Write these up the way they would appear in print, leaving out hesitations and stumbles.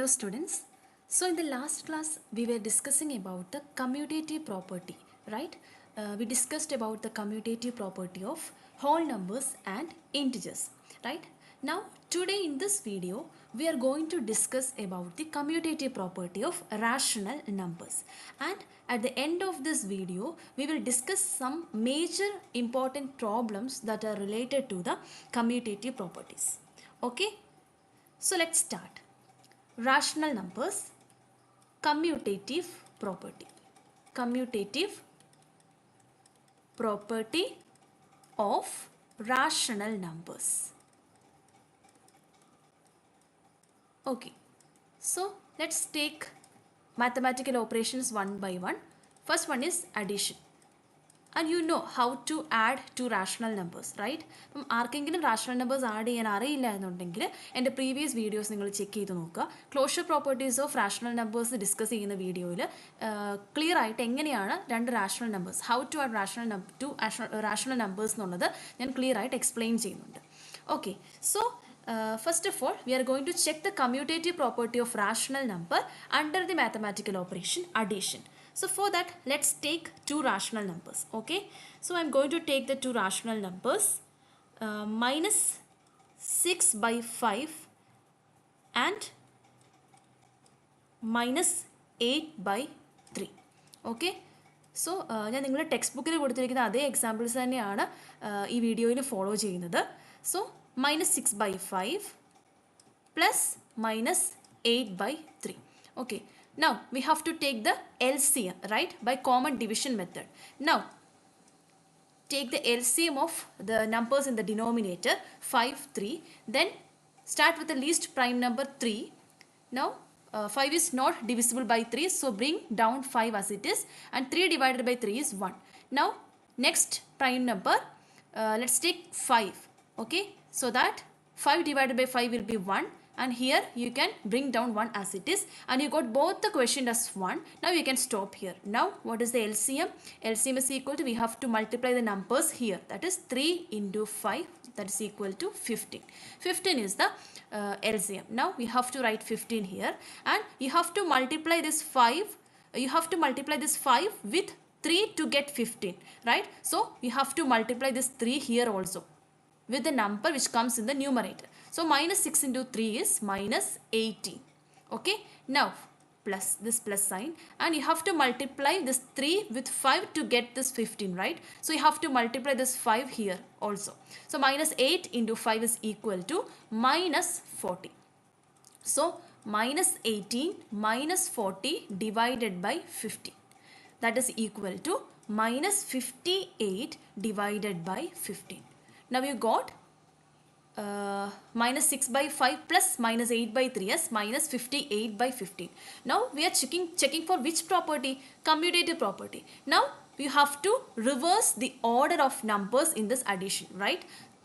Hello students. So in the last class we were discussing about the commutative property, right? We discussed about the commutative property of whole numbers and integers, right? Now today in this video we are going to discuss about the commutative property of rational numbers, and at the end of this video we will discuss some major important problems that are related to the commutative properties. Okay, so let's start. Rational numbers, commutative property. Commutative property of rational numbers. Okay, so let's take mathematical operations one by one. First one is addition. And you know how to add two rational numbers, right? അപ്പം ആർക്കെങ്കിലും rational numbers add ചെയ്യാൻ അറിയില്ല എന്നുണ്ടെങ്കിൽ എൻ്റെ previous videos നിങ്ങൾ check ചെയ്ത് നോക്കുക. Closure properties of rational numbers discuss ചെയ്യുന്ന വീഡിയോയിൽ ക്ലിയർ ആയിട്ട് എങ്ങനെയാണ് രണ്ട് rational numbers, how to add rational numbers എന്നുള്ളത് ഞാൻ ക്ലിയർ ആയിട്ട് എക്സ്പ്ലെയിൻ ചെയ്യുന്നുണ്ട്. Okay, so first of all we are going to check the commutative property of rational number under the mathematical operation addition. So for that let's take two rational numbers. Okay, so I'm going to take the two rational numbers, minus 6 by 5 and minus 8 by 3. Okay, so ഞാൻ നിങ്ങളുടെ text ബുക്കിൽ കൊടുത്തിരിക്കുന്ന അതേ examples തന്നെയാണ് ഈ വീഡിയോയിൽ follow ചെയ്യുന്നത്. So minus 6 by 5 plus minus 8 by 3. Okay, now we have to take the LCM, right, by common division method. Now take the LCM of the numbers in the denominator 5, 3, then start with the least prime number 3. Now 5 is not divisible by 3, so bring down 5 as it is, and 3 divided by 3 is 1. Now next prime number, let's take 5. Okay, so that 5 divided by 5 will be 1, and here you can bring down 1 as it is, and you got both the quotient as 1. Now you can stop here. Now what is the LCM? LCM is equal to, we have to multiply the numbers here, that is 3 into 5, that is equal to 15. 15 is the LCM. Now we have to write 15 here, and you have to multiply this 5 with 3 to get 15, right? So you have to multiply this 3 here also with the number which comes in the numerator. So minus 6 into 3 is minus 18. Okay, now plus this plus sign, and you have to multiply this 3 with 5 to get this 15, right? So you have to multiply this 5 here also. So minus 8 into 5 is equal to minus 40. So minus 18 minus 40 divided by 50, that is equal to minus 58 divided by 15. Now you got minus 6 by 5 plus minus 8 by 3 as minus 58 by 15. Now we are checking for which property? Commutative property. Now you have to reverse the order of numbers in this addition, right?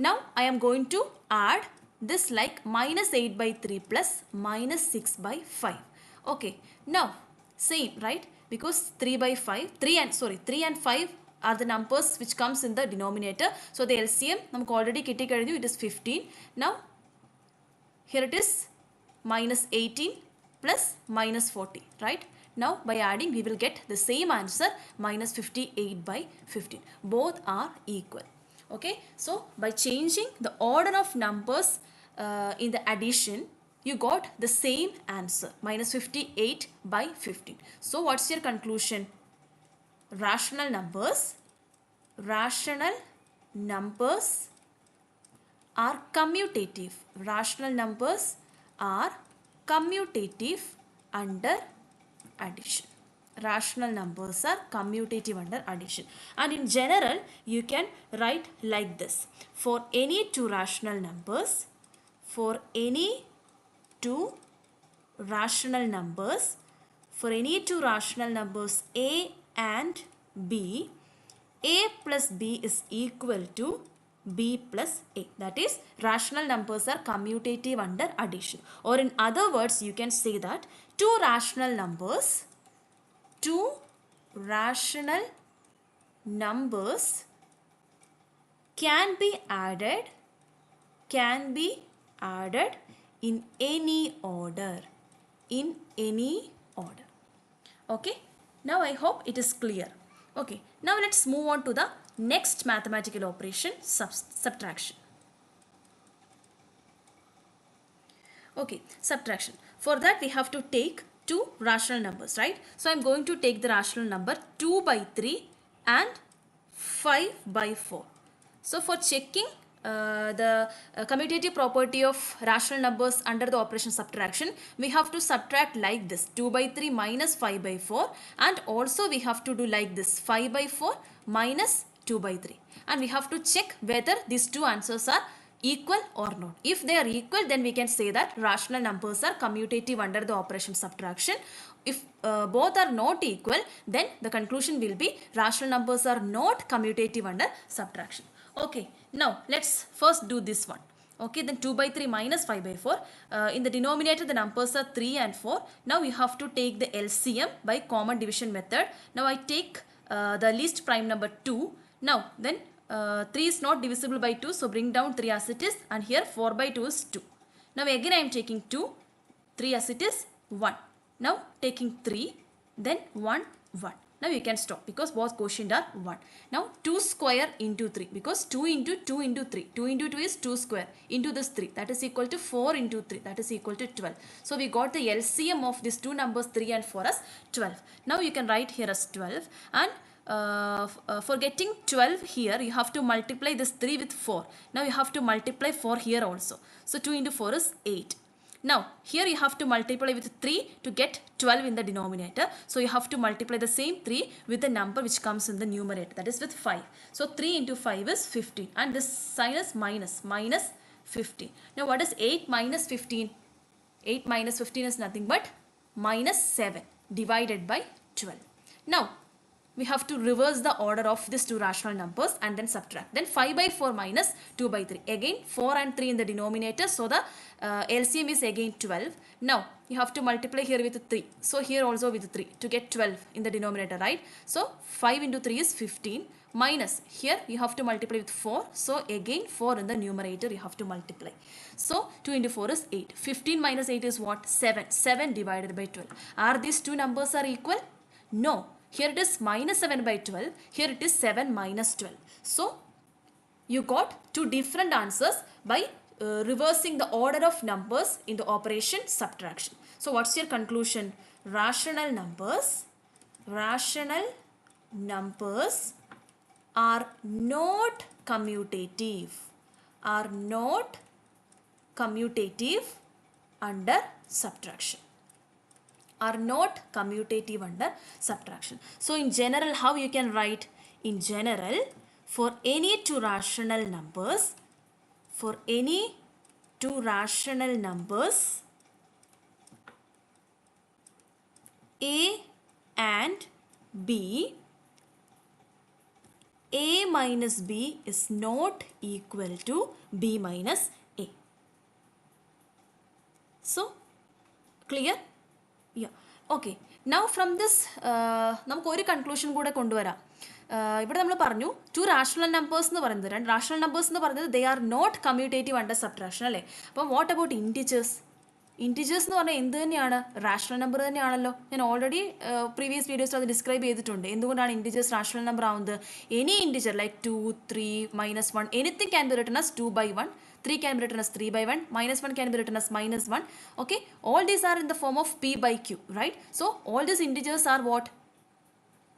Now I am going to add this like minus 8 by 3 plus minus 6 by 5. Okay, now same, right? Because 3 and 5 are the numbers which comes in the denominator. So the LCM namukku already kitti kazhinju, it is 15. Now here it is minus 18 plus minus 40, right? Now by adding we will get the same answer, minus 58 by 15. Both are equal. Okay, so by changing the order of numbers in the addition, you got the same answer, minus 58 by 15. So what's your conclusion? Rational numbers are commutative. Rational numbers are commutative under addition. Rational numbers are commutative under addition. And in general you can write like this: for any two rational numbers, A and B, A plus B is equal to B plus A. That is, rational numbers are commutative under addition. Or in other words, you can say that two rational numbers can be added in any order. in any order. Okay, now I hope it is clear. Okay, now let's move on to the next mathematical operation, subtraction. Okay, subtraction. For that we have to take two rational numbers, right? So I am going to take the rational number 2 by 3 and 5 by 4. So for checking the commutative property of rational numbers under the operation subtraction, we have to subtract like this, 2 by 3 minus 5 by 4, and also we have to do like this, 5 by 4 minus 2 by 3, and we have to check whether these two answers are equal or not. If they are equal, then we can say that rational numbers are commutative under the operation subtraction. If both are not equal, then the conclusion will be rational numbers are not commutative under subtraction. Okay, now let's first do this one. Okay, then 2 by 3 minus 5 by 4. In the denominator, the numbers are 3 and 4. Now you have to take the LCM by common division method. Now I take the least prime number 2. Now then 3 is not divisible by 2, so bring down 3 as it is, and here 4 by 2 is 2. Now again I am taking 2, 3 as it is, 1. Now taking 3, then 1, 1. Now you can stop because both quotient are 1. Now 2 square into 3, because 2 into 2 into 3. 2 into 2 is 2 square into this 3. That is equal to 4 into 3. That is equal to 12. So we got the LCM of these two numbers 3 and 4 as 12. Now you can write here as 12, and for getting 12 here, you have to multiply this 3 with 4. Now you have to multiply 4 here also. So 2 into 4 is 8. Now here you have to multiply with 3 to get 12 in the denominator. So you have to multiply the same 3 with the number which comes in the numerator, that is with 5. So 3 into 5 is 15, and this sign is minus 15. Now what is 8 minus 15? 8 minus 15 is nothing but minus 7 divided by 12. Now we have to reverse the order of these two rational numbers and then subtract. Then 5 by 4 minus 2 by 3. Again 4 and 3 in the denominator, so the LCM is again 12. Now you have to multiply here with 3. So here also with 3 to get 12 in the denominator, right? So 5 into 3 is 15, minus here you have to multiply with 4. So again 4 in the numerator you have to multiply. So 2 into 4 is 8. 15 minus 8 is what? 7. 7 divided by 12. Are these two numbers are equal? No. Here it is minus 7 by 12. Here it is 7 minus 12. So you got two different answers by reversing the order of numbers in the operation subtraction. So what's your conclusion? Rational numbers are not commutative. Under subtraction. Are not commutative under subtraction. So in general, how you can write? In general, for any two rational numbers, A and B, A minus B is not equal to B minus A. So clear? Yeah. Okay. Now from this, നമുക്ക് ഒരു conclusion കൂടെ കൊണ്ടുവരാം. ഇവിടെ നമ്മൾ പറഞ്ഞു to rational numbers എന്ന് പറയുന്നത്, രണ്ട് റാഷണൽ നമ്പേഴ്സ് എന്ന് പറയുന്നത് they are not commutative under subtraction അല്ലേ. അപ്പം വാട്ട് അബൌട്ട് ഇൻറ്റിജേഴ്സ്? ഇൻറ്റിജേഴ്സ് എന്ന് പറഞ്ഞാൽ എന്ത് തന്നെയാണ്? റാഷണൽ നമ്പർ തന്നെയാണല്ലോ. ഞാൻ ഓൾറെഡി പ്രീവിയസ് വീഡിയോസിൽ അത് ഡിസ്ക്രൈബ് ചെയ്തിട്ടുണ്ട്. എന്തുകൊണ്ടാണ് ഇൻറ്റിജേഴ്സ് റാഷണൽ നമ്പർ ആവുന്നത്? Any integer like 2, 3, -1, anything can be written as 2 by 1. 3 can be written as 3 by 1, -1 can be written as -1. Okay, all these are in the form of P by Q, right? So all these integers are what?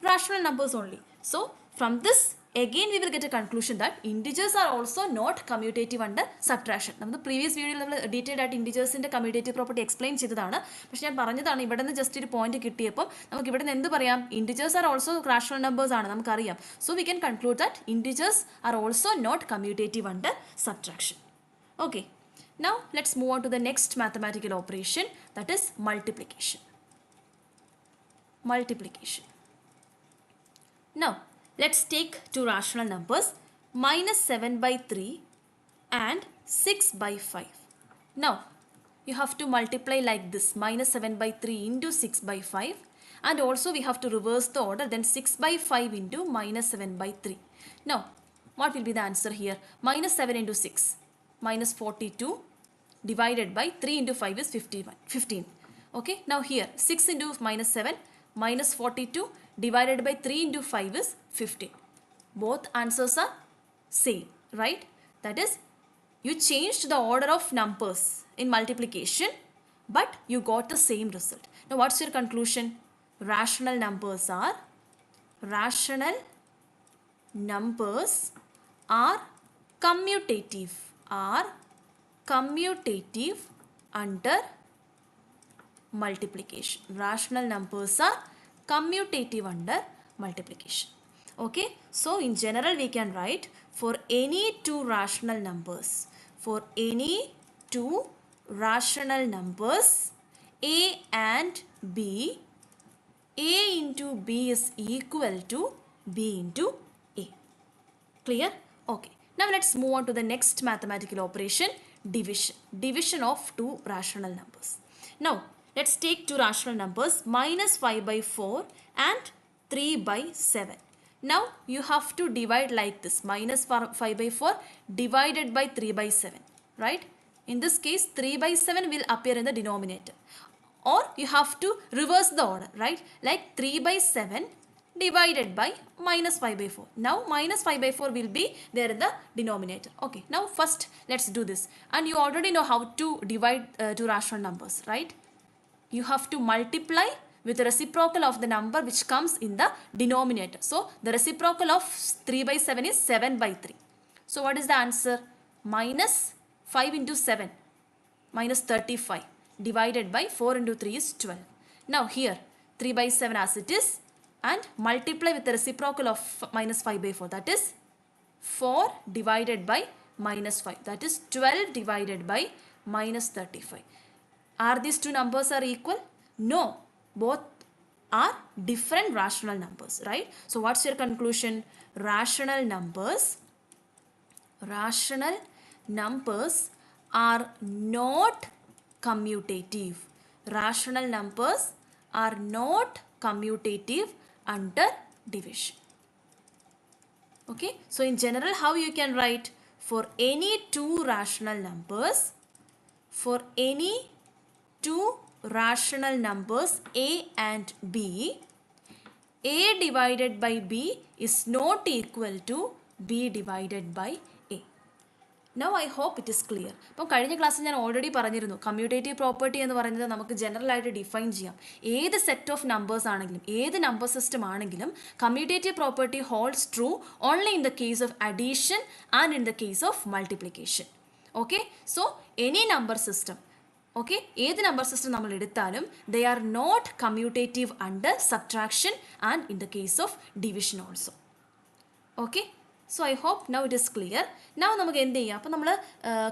Rational numbers only. So from this again we will get a conclusion that integers are also not commutative under subtraction. നമ്മൾ previous വീഡിയോയിൽ നമ്മൾ detailed ആയിട്ട് ഇൻറ്റിജേഴ്സിൻ്റെ commutative property explain ചെയ്തതാണ്. പക്ഷേ ഞാൻ പറഞ്ഞതാണ് ഇവിടെ നിന്ന് ജസ്റ്റ് ഒരു പോയിന്റ് കിട്ടിയപ്പോൾ നമുക്ക് ഇവിടെ നിന്ന് എന്ത് പറയാം? Integers are also rational numbers ആണ് നമുക്കറിയാം. So we can conclude that integers are also not commutative under subtraction. Okay, now let's move on to the next mathematical operation, that is multiplication. Now let's take two rational numbers, -7 by 3 and 6 by 5. Now you have to multiply like this, -7 by 3 into 6 by 5, and also we have to reverse the order, then 6 by 5 into -7 by 3. Now what will be the answer here? -7 into 6, -42 divided by 3 into 5 is 15. Okay, now here 6 into minus 7 minus 42 divided by 3 into 5 is 15. Both answers are same, right? That is, you changed the order of numbers in multiplication, but you got the same result. Now what's your conclusion? Rational numbers are commutative, under multiplication. Rational numbers are commutative under multiplication. Okay, so in general we can write, for any two rational numbers, A and B, A into B is equal to B into A. Clear? Okay. Now let's move on to the next mathematical operation, division. Division of two rational numbers. Now let's take two rational numbers, minus 5 by 4 and 3 by 7. Now you have to divide like this, minus 5 by 4 divided by 3 by 7, right? In this case 3 by 7 will appear in the denominator, or you have to reverse the order, right? Like 3 by 7 divided by minus 5 by 4. Now minus 5 by 4 will be there in the denominator. Okay, now first let's do this. And you already know how to divide two rational numbers, right? You have to multiply with the reciprocal of the number which comes in the denominator. So the reciprocal of 3 by 7 is 7 by 3. So what is the answer? Minus 5 into 7, minus 35, divided by 4 into 3 is 12. Now here 3 by 7 as it is, and multiply with the reciprocal of minus 5 by 4, that is 4 divided by minus 5, that is 12 divided by minus 35. Are these two numbers are equal? No, both are different rational numbers, right? So what's your conclusion? Rational numbers are not commutative. Rational numbers are not commutative under division. Okay, so in general how you can write? For any two rational numbers, A and B, A divided by B is not equal to B divided by A. Now I hope it is clear. അപ്പോൾ കഴിഞ്ഞ ക്ലാസ്സിൽ ഞാൻ already പറഞ്ഞിരുന്നു, commutative property എന്ന് പറയുന്നത് നമുക്ക് general ആയിട്ട് define ചെയ്യാം. ഏത് സെറ്റ് ഓഫ് നമ്പേഴ്സ് ആണെങ്കിലും, ഏത് നമ്പർ സിസ്റ്റം ആണെങ്കിലും commutative property holds true only in the case of addition and in the case of multiplication. Okay, so any number system, okay, ഏത് നമ്പർ സിസ്റ്റം നമ്മൾ എടുത്താലും they are not commutative under subtraction and in the case of division also. Okay, so I hope now it is clear. Now നമുക്ക് എന്ത് ചെയ്യാം? അപ്പോൾ നമ്മൾ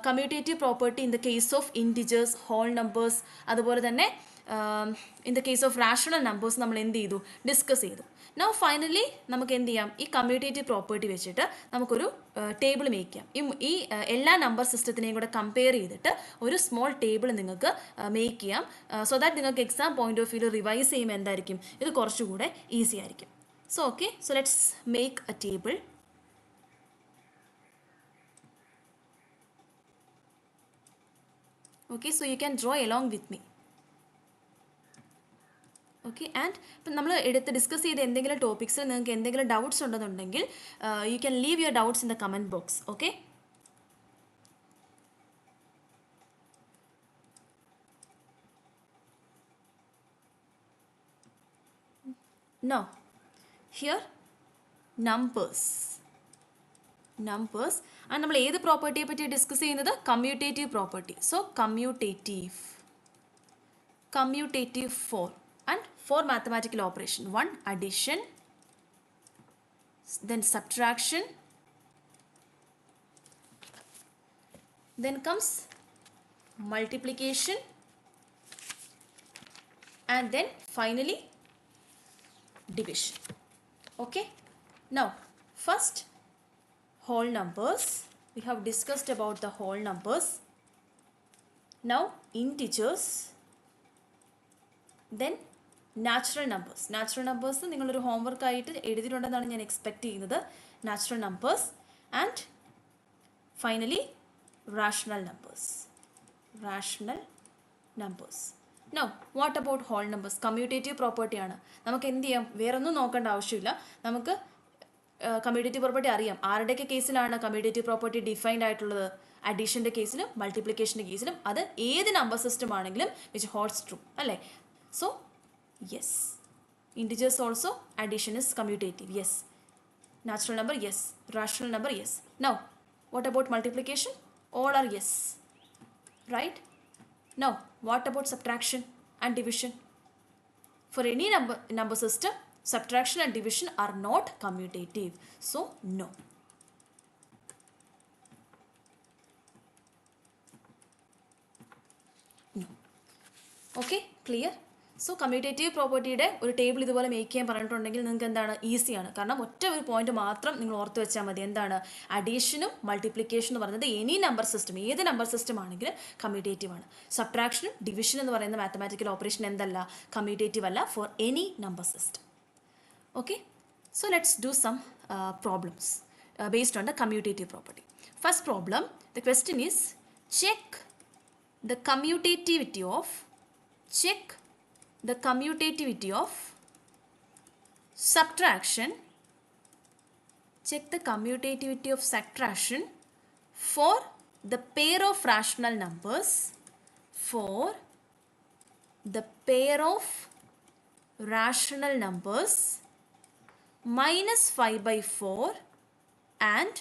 commutative property in the case of integers, whole numbers, അതുപോലെ തന്നെ in the case of rational numbers നമ്മൾ എന്ത് ചെയ്തു? ഡിസ്കസ് ചെയ്തു. നൗ ഫൈനലി നമുക്ക് എന്ത് ചെയ്യാം? ഈ കമ്മ്യൂട്ടേറ്റീവ് പ്രോപ്പർട്ടി വെച്ചിട്ട് നമുക്കൊരു ടേബിൾ മേക്ക് ചെയ്യാം. ഈ എല്ലാ നമ്പർ സിസ്റ്റത്തിനെയും കൂടെ കമ്പയർ ചെയ്തിട്ട് ഒരു സ്മോൾ ടേബിൾ നിങ്ങൾക്ക് മേക്ക് ചെയ്യാം. സോ ദാറ്റ് നിങ്ങൾക്ക് exam point of view revise ചെയ്യുമ്പോൾ എന്തായിരിക്കും? ഇത് കുറച്ചുകൂടെ ഈസി ആയിരിക്കും. So okay, so let's make A table. Okay, so you can draw along with me. Okay, and ഇപ്പം നമ്മൾ ഡിസ്കസ് ചെയ്ത എന്തെങ്കിലും ടോപ്പിക്സിൽ നിങ്ങൾക്ക് എന്തെങ്കിലും ഡൗട്ട്സ് ഉണ്ടെന്നുണ്ടെങ്കിൽ you can leave your doubts in the comment box. Okay, no here numbers ആണ് നമ്മൾ ഏത് പ്രോപ്പർട്ടിയെ പറ്റി ഡിസ്കസ് ചെയ്യുന്നത്? Commutative property. So commutative for and 4 mathematical operation. 1 addition, then subtraction, then comes multiplication, and then finally division. Okay, now first whole numbers. We have discussed about the whole numbers. Now integers, then natural numbers നിങ്ങളൊരു homework ആയിട്ട് എഴുതിയിട്ടുണ്ടെന്നാണ് ഞാൻ expect ചെയ്യുന്നത്. Natural numbers and finally rational numbers. Now, what about whole numbers? Commutative property ആണ്. നമുക്ക് എന്ത് ചെയ്യാം? വേറൊന്നും നോക്കേണ്ട ആവശ്യമില്ല. നമുക്ക് കമ്മ്യൂട്ടേറ്റീവ് പ്രോപ്പർട്ടി അറിയാം. ആരുടെയൊക്കെ കേസിലാണ് കമ്മ്യൂട്ടേറ്റീവ് പ്രോപ്പർട്ടി ഡിഫൈൻഡ് ആയിട്ടുള്ളത്? അഡീഷൻ്റെ കേസിലും മൾട്ടിപ്ലിക്കേഷൻ്റെ കേസിലും അത് ഏത് നമ്പർ സിസ്റ്റം ആണെങ്കിലും വിച്ച് ഹോൾഡ്സ് ട്രൂ അല്ലേ? So yes, integers also addition is commutative. Yes. Natural number, yes. Rational number, yes. Now, what about multiplication? All are yes. Right? Now, what about subtraction and division? For any number system, subtraction and division are not commutative. So, no. No. Okay, clear? So commutative പ്രോപ്പർട്ടിയുടെ ഒരു table ഇതുപോലെ make ചെയ്യാൻ പറഞ്ഞിട്ടുണ്ടെങ്കിൽ നിങ്ങൾക്ക് എന്താണ് ഈസിയാണ്. കാരണം ഒറ്റ ഒരു പോയിന്റ് മാത്രം നിങ്ങൾ ഓർത്ത് വെച്ചാൽ മതി. എന്താണ്? അഡീഷനും മൾട്ടിപ്ലിക്കേഷൻ എന്ന് പറയുന്നത് എനി നമ്പർ സിസ്റ്റം, ഏത് നമ്പർ സിസ്റ്റം ആണെങ്കിലും കമ്മ്യൂട്ടേറ്റീവ് ആണ്. സബ്ട്രാക്ഷനും ഡിവിഷൻ എന്ന് പറയുന്ന മാത്തമാറ്റിക്കൽ ഓപ്പറേഷൻ എന്തല്ല? കമ്മ്യൂട്ടേറ്റീവ് അല്ല for any number system. Okay, so let's do some problems based on the commutative property. First problem, the question is check the commutativity of subtraction. Check the commutativity of subtraction for the pair of rational numbers. For the pair of rational numbers minus 5/4 and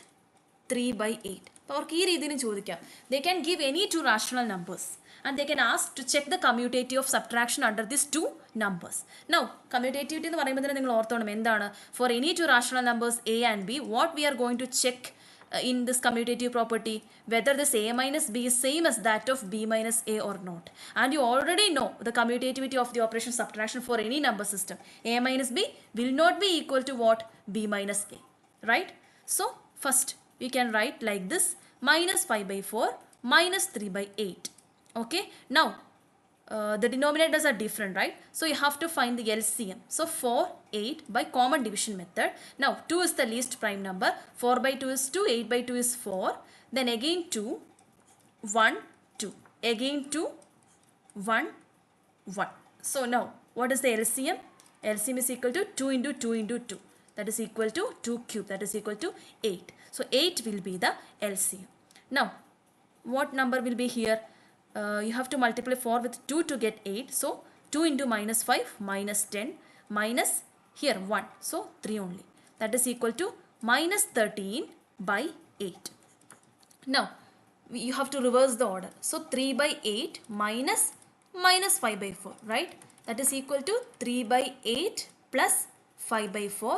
3/8. അപ്പോൾ അവർക്ക് ഈ രീതിയിൽ ചോദിക്കാം. They can give any two rational numbers and they can ask to check the commutativity of subtraction under these two numbers. Now, commutativity എന്ന് പറയുമ്പോൾ തന്നെ നിങ്ങൾ ഓർത്തോണം എന്താണ്? For any two rational numbers a and b, what we are going to check in this commutative property, whether this a minus b is same as that of b minus a or not. And you already know the commutativity of the operation subtraction for any number system. A minus b will not be equal to what? B minus a, right? So, first we can write like this, minus 5/4 minus 3/8. Okay, now the denominators are different, right? So you have to find the LCM. So 4, 8 by common division method. Now 2 is the least prime number, 4/2 is 2, 8/2 is 4, then again 2, 1, 2, again 2, 1, 1. So now what is the LCM? LCM is equal to 2 into 2 into 2. That is equal to 2 cube, that is equal to 8. So 8 will be the LCM. Now, what number will be here? You have to multiply 4 with 2 to get 8. So 2 into minus 5 minus 10 minus here 1. So 3 only. That is equal to minus 13/8. Now, you have to reverse the order. So 3/8 minus 5/4, right? That is equal to 3/8 plus 5/4.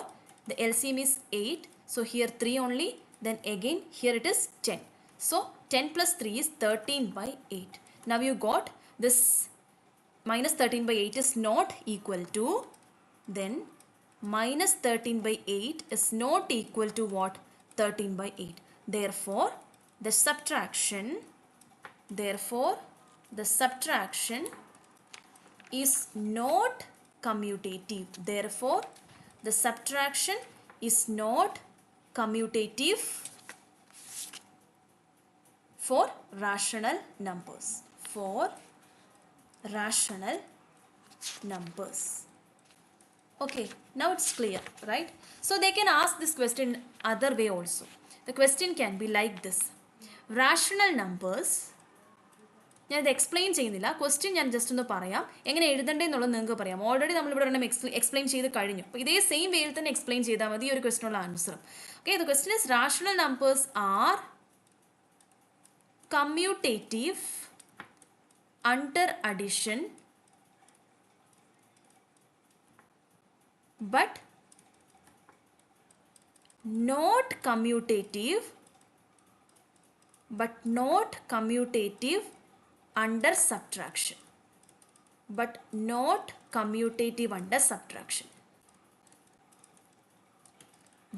The LCM is 8. So here 3 only. Then again here it is 10. So 10 plus 3 is 13/8. Now you got this minus 13/8 is not equal to, then minus 13/8 is not equal to what? 13/8. Therefore the subtraction is not commutative. Therefore the subtraction is not commutative for rational numbers. Okay, now it's clear, right? So they can ask this question other way also. The question can be like this. Rational numbers, ഞാനിത് explain ചെയ്യുന്നില്ല, question ഞാൻ just ഒന്ന് പറയാം, എങ്ങനെ എഴുതേണ്ടതെന്നുള്ളത് നിങ്ങൾക്ക് പറയാം. Already നമ്മളിവിടെ ഒരെണ്ണം എക്സ്പ്ലെയിൻ ചെയ്ത് കഴിഞ്ഞു. അപ്പോൾ ഇതേ സെയിം വേയിൽ തന്നെ എക്സ്പ്ലെയിൻ ചെയ്താൽ മതി ഈ ഒരു ക്വസ്റ്റിനുള്ള ആൻസറും. Okay, the question is rational numbers are commutative under addition but not commutative under subtraction.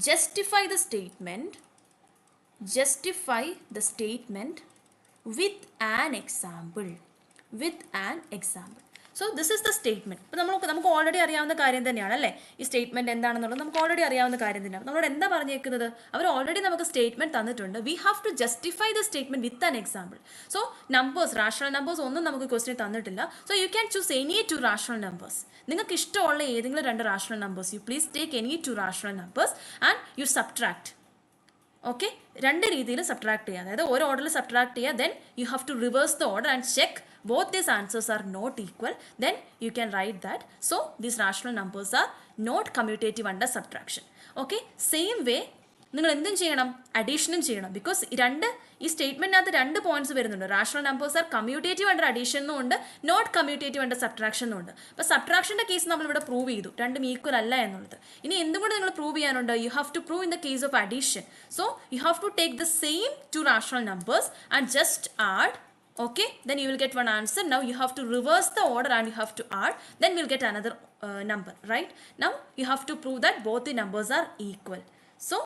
Justify the statement with an example. So this is the statement. ഇപ്പോൾ നമുക്ക് ഓൾറെഡി അറിയാവുന്ന കാര്യം തന്നെയാണ് അല്ലേ, ഈ സ്റ്റേറ്റ്മെൻറ്റ് എന്താണെന്നുള്ളത് നമുക്ക് ഓൾറെഡി അറിയാവുന്ന കാര്യം തന്നെയാണ്. നമ്മളോട് എന്താ പറഞ്ഞേക്കുന്നത്, അവർ ഓൾറെഡി നമുക്ക് സ്റ്റേറ്റ്മെൻറ്റ് തന്നിട്ടുണ്ട്. We have to justify the statement with an example. So numbers, rational numbers ഒന്നും നമുക്ക് ക്വസ്റ്റ്യൻ തന്നിട്ടില്ല. So you can choose any 2 rational numbers. നിങ്ങൾക്ക് ഇഷ്ടമുള്ള ഏതെങ്കിലും 2 rational numbers, you please take any 2 rational numbers and you subtract. Okay, 2 രീതിയിൽ subtract ചെയ്യുക, അതായത് ഒരു ഓർഡറിൽ സബ്ട്രാക്ട് ചെയ്യുക. Then you have to reverse the order and check both these answers are not equal. Then you can write that. So these rational numbers are not commutative under subtraction. Okay, same way നിങ്ങൾ എന്തും ചെയ്യണം, അഡീഷനും ചെയ്യണം. Because ഈ സ്റ്റേറ്റ്മെൻറ്റിനകത്ത് 2 points വരുന്നുണ്ട്. Rational numbers are commutative under addition എന്നുണ്ട്, not commutative under subtraction എന്നുണ്ട്. അപ്പോൾ സബ്ട്രാക്ഷൻ്റെ കേസ് നമ്മളിവിടെ പ്രൂവ് ചെയ്തു, രണ്ടും ഈക്വൽ അല്ല എന്നുള്ളത്. ഇനി എന്തുകൊണ്ട് നിങ്ങൾ പ്രൂവ് ചെയ്യാനുണ്ട്, you have to prove in the case of addition. So you have to take the same 2 rational numbers and just add. Okay, then you will get one answer. Now you have to reverse the order and you have to add, then we'll get another number, right? Now you have to prove that both the numbers are equal. So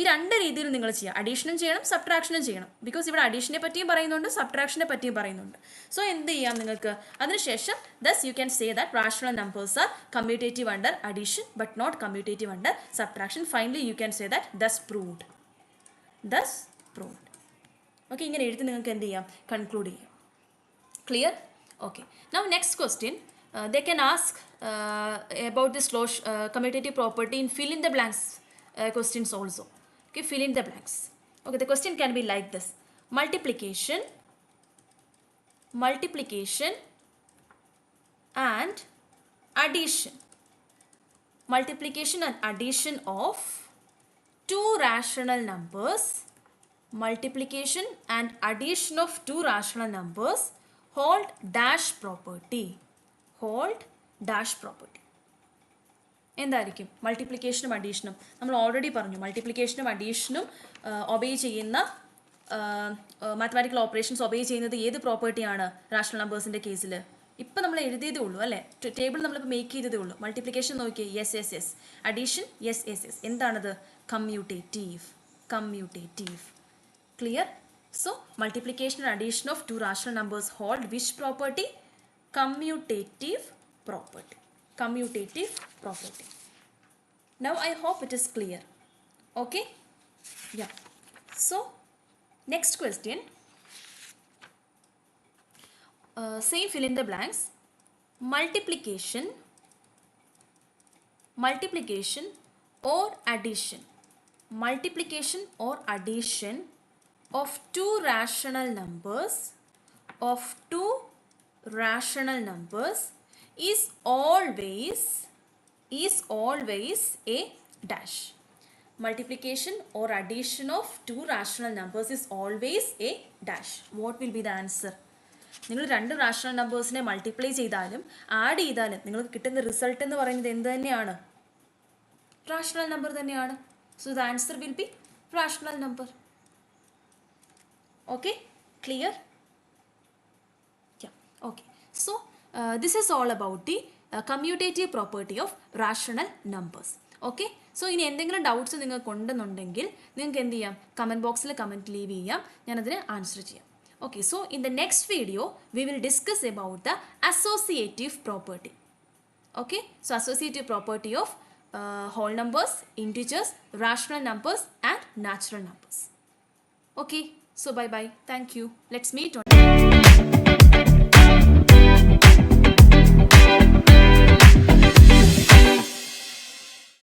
ഈ 2 രീതിയിൽ നിങ്ങൾ ചെയ്യുക, അഡീഷനും ചെയ്യണം, സബ്ട്രാക്ഷനും ചെയ്യണം. Because ഇവിടെ അഡീഷനെ പറ്റിയും പറയുന്നുണ്ട്, സബ്ട്രാക്ഷനെ പറ്റിയും പറയുന്നുണ്ട്. സോ എന്ത് ചെയ്യാം നിങ്ങൾക്ക്, അതിനുശേഷം thus you can say that rational numbers are commutative under addition but not commutative under subtraction. Finally you can say that thus proved. Okay, ഇങ്ങനെ എഴുതി നിങ്ങൾക്ക് എന്ത് ചെയ്യാം, കൺക്ലൂഡ് ചെയ്യാം. Clear? Okay, now next question they can ask about this commutative property in fill in the blanks questions also. Okay, fill in the blanks. Okay, the question can be like this: multiplication and addition. Multiplication and addition of 2 rational numbers. Multiplication and addition of 2 rational numbers hold dash property. എന്തായിരിക്കും മൾട്ടിപ്ലിക്കേഷനും അഡീഷനും? നമ്മൾ already പറഞ്ഞു, മൾട്ടിപ്ലിക്കേഷനും അഡീഷനും obey ചെയ്യുന്ന mathematical operations obey ചെയ്യുന്നത് ഏത് പ്രോപ്പർട്ടിയാണ് rational നമ്പേഴ്സിൻ്റെ കേസിൽ? ഇപ്പം നമ്മൾ എഴുതിയതേ ഉള്ളൂ അല്ലേ, ടേബിൾ നമ്മളിപ്പോൾ മേക്ക് ചെയ്തതേ ഉള്ളൂ. മൾട്ടിപ്ലിക്കേഷൻ നോക്കിയേ, യെസ്. Addition yes. എന്താണത്? Commutative. Clear? So multiplication and addition of 2 rational numbers hold which property? Commutative property. Now I hope it is clear. Okay? Yeah. So next question. Same fill in the blanks. Multiplication or addition. Of two rational numbers is always a dash. Multiplication or addition of 2 rational numbers is always a dash. What will be the answer? നിങ്ങൾ 2 rational നമ്പേഴ്സിനെ multiply ചെയ്താലും add ചെയ്താലും നിങ്ങൾക്ക് കിട്ടുന്ന result എന്ന് പറയുന്നത് എന്ത് തന്നെയാണ്? Rational number തന്നെയാണ്. So the answer will be rational number. Okay, clear? Yeah, okay. So this is all about the commutative property of rational numbers. Okay, so ഇനി എന്തെങ്കിലും ഡൗട്ട്സ് നിങ്ങൾക്ക് ഉണ്ടെന്നുണ്ടെങ്കിൽ നിങ്ങൾക്ക് എന്ത് ചെയ്യാം, കമൻറ്റ് ബോക്സിൽ കമൻറ്റ് ലീവ് ചെയ്യാം, ഞാനതിന് ആൻസർ ചെയ്യാം. Okay, so in the next video we will discuss about the associative property. Okay, so associative property of whole numbers, integers, rational numbers and natural numbers. Okay, so bye bye. Thank you. Let's meet on